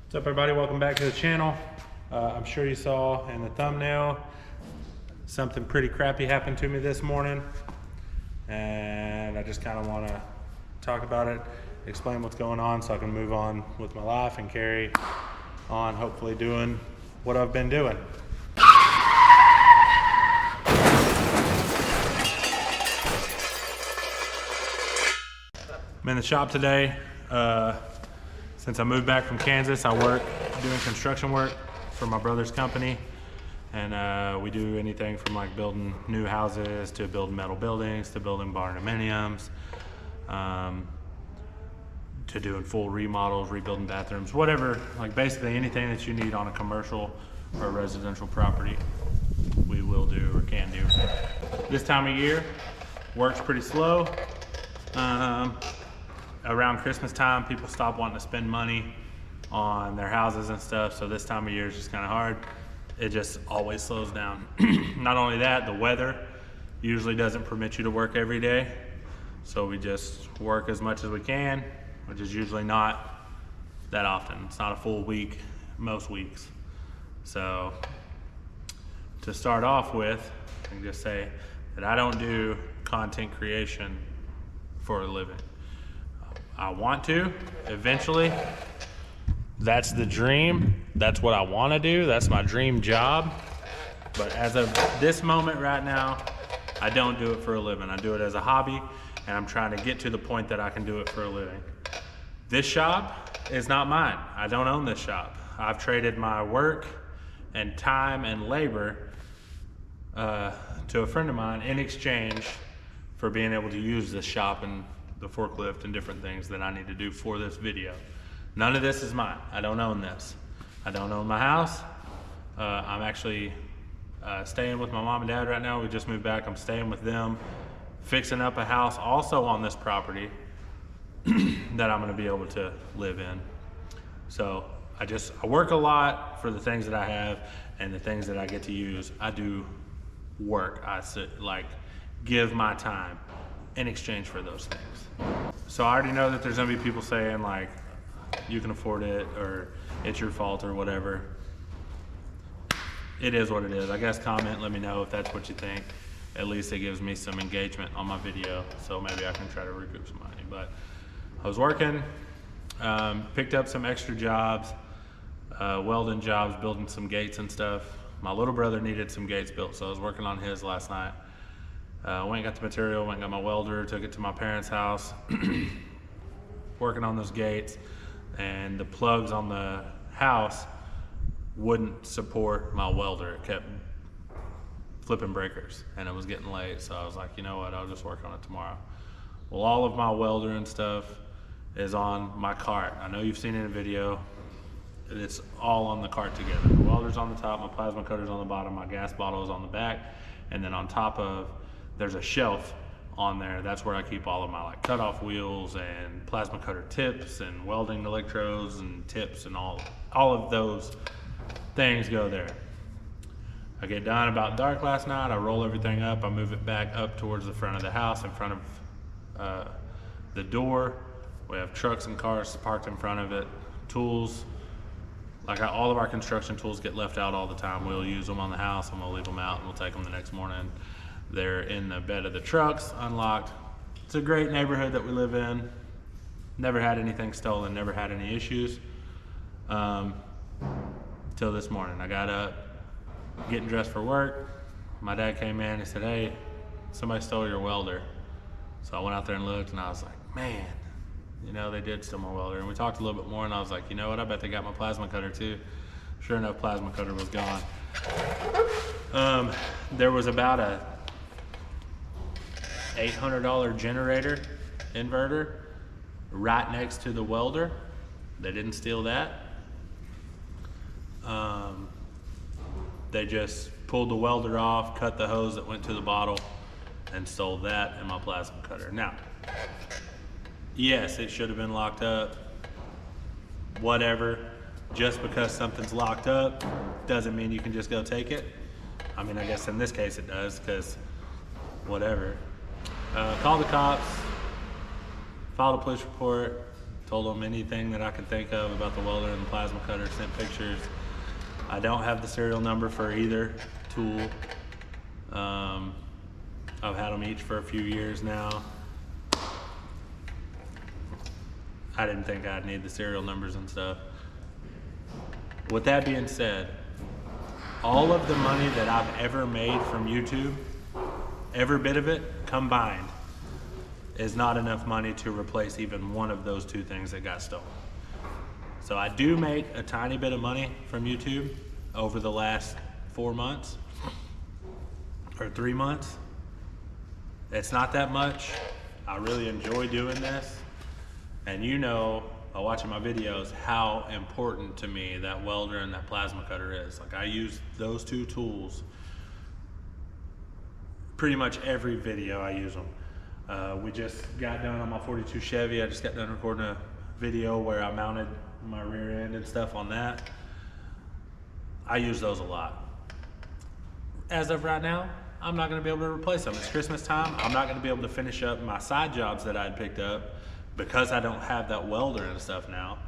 What's up, everybody? Welcome back to the channel. I'm sure you saw in the thumbnail something pretty crappy happened to me this morning, and I just kind of want to talk about it, explain what's going on so I can move on with my life and carry on, hopefully doing what I've been doing. I'm in the shop today. Since I moved back from Kansas, I work doing construction work for my brother's company, and we do anything from like building new houses to building metal buildings to building barndominiums, to doing full remodels, rebuilding bathrooms, whatever, like basically anything that you need on a commercial or residential property, we will do or can do. This time of year, work's pretty slow. Around Christmas time, people stop wanting to spend money on their houses and stuff, so this time of year is just kind of hard. It just always slows down. Not only that, the weather usually doesn't permit you to work every day, so we just work as much as we can, which is usually not that often. It's not a full week most weeks. So to start off with, I can just say that I don't do content creation for a living. I want to eventually. That's the dream. That's what I want to do. That's my dream job. But as of this moment right now, I don't do it for a living. I do it as a hobby, and I'm trying to get to the point that I can do it for a living. This shop is not mine. I don't own this shop. I've traded my work and time and labor to a friend of mine in exchange for being able to use this shop and the forklift and different things that I need to do for this video. None of this is mine. I don't own this. I don't own my house. I'm actually staying with my mom and dad right now. We just moved back. I'm staying with them, fixing up a house also on this property that I'm gonna be able to live in. So I work a lot for the things that I have and the things that I get to use. I do work. I give my time in exchange for those things. So I already know that there's gonna be people saying like, you can afford it, or it's your fault, or whatever. It is what it is. I guess comment, let me know if that's what you think. At least it gives me some engagement on my video, so maybe I can try to recoup some money. But I was working, picked up some extra jobs, welding jobs, building some gates and stuff. My little brother needed some gates built, so I was working on his last night. Went and got the material, went and got my welder, took it to my parents' house, working on those gates, and the plugs on the house wouldn't support my welder. It kept flipping breakers, and it was getting late, so I was like, you know what, I'll just work on it tomorrow. Well, all of my welder and stuff is on my cart. I know you've seen it in a video. It's all on the cart together. The welder's on the top, my plasma cutter's on the bottom, my gas bottle is on the back, and then on top of, there's a shelf on there. That's where I keep all of my like cutoff wheels and plasma cutter tips and welding electrodes and tips, and all of those things go there. I get done about dark last night. I roll everything up. I move it back up towards the front of the house, in front of the door. We have trucks and cars parked in front of it. Tools, like all of our construction tools get left out all the time. We'll use them on the house and we'll leave them out and we'll take them the next morning. They're in the bed of the trucks, unlocked. It's a great neighborhood that we live in. Never had anything stolen, never had any issues. Till this morning. I got up, getting dressed for work. My dad came in and said, hey, somebody stole your welder. So I went out there and looked, and I was like, man, you know, they did steal my welder. And we talked a little bit more, and I was like, you know what, I bet they got my plasma cutter too. Sure enough, plasma cutter was gone. There was about a $800 generator inverter right next to the welder. They didn't steal that. They just pulled the welder off, cut the hose that went to the bottle, and stole that and my plasma cutter. Now, yes, it should have been locked up. Whatever. Just because something's locked up doesn't mean you can just go take it. I mean, I guess in this case it does, because whatever. Called the cops, filed a police report, told them anything that I could think of about the welder and the plasma cutter, sent pictures. I don't have the serial number for either tool. I've had them each for a few years now. I didn't think I'd need the serial numbers and stuff. With that being said, all of the money that I've ever made from YouTube, every bit of it combined, is not enough money to replace even one of those two things that got stolen. So I do make a tiny bit of money from YouTube over the last 4 months or 3 months. It's not that much. I really enjoy doing this. And you know, by watching my videos, how important to me that welder and that plasma cutter is. Like, I use those two tools pretty much every video I use them. We just got done on my 42 Chevy. I just got done recording a video where I mounted my rear end and stuff on that. I use those a lot. As of right now, I'm not gonna be able to replace them. It's Christmas time. I'm not gonna be able to finish up my side jobs that I'd picked up because I don't have that welder and stuff now.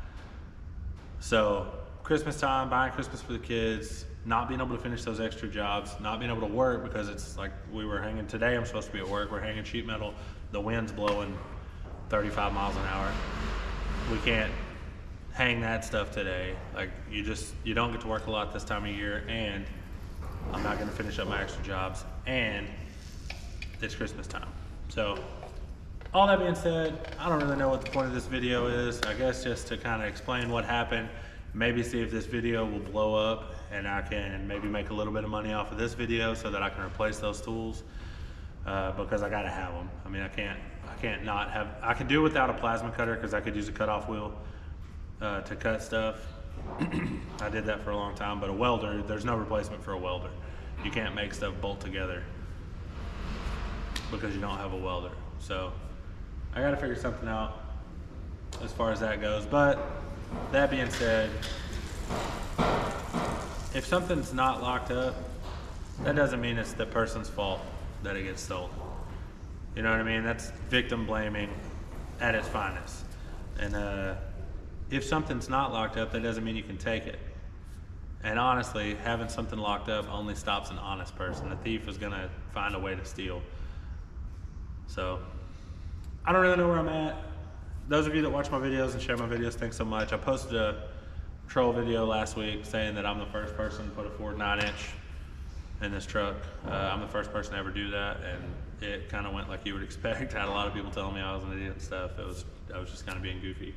So Christmas time, buying Christmas for the kids, not being able to finish those extra jobs, not being able to work because it's like we were hanging today. I'm supposed to be at work. We're hanging sheet metal. The wind's blowing 35 miles an hour. We can't hang that stuff today. Like, you don't get to work a lot this time of year, and I'm not gonna finish up my extra jobs, and it's Christmas time. So all that being said, I don't really know what the point of this video is. I guess just to kind of explain what happened, maybe see if this video will blow up and I can maybe make a little bit of money off of this video so that I can replace those tools, because I gotta have them. I mean, I can't not have, I could do without a plasma cutter because I could use a cutoff wheel to cut stuff. I did that for a long time, but a welder, there's no replacement for a welder. You can't make stuff bolt together because you don't have a welder. So I gotta figure something out as far as that goes. But that being said, if something's not locked up, that doesn't mean it's the person's fault that it gets stolen. You know what I mean? That's victim blaming at its finest. And if something's not locked up, that doesn't mean you can take it. And honestly, having something locked up only stops an honest person. A thief is gonna find a way to steal. So I don't really know where I'm at. Those of you that watch my videos and share my videos, thanks so much. I posted a troll video last week saying that I'm the first person to put a Ford 9-inch in this truck. I'm the first person to ever do that, and it kind of went like you would expect. I had a lot of people telling me I was an idiot and stuff. I was just kind of being goofy.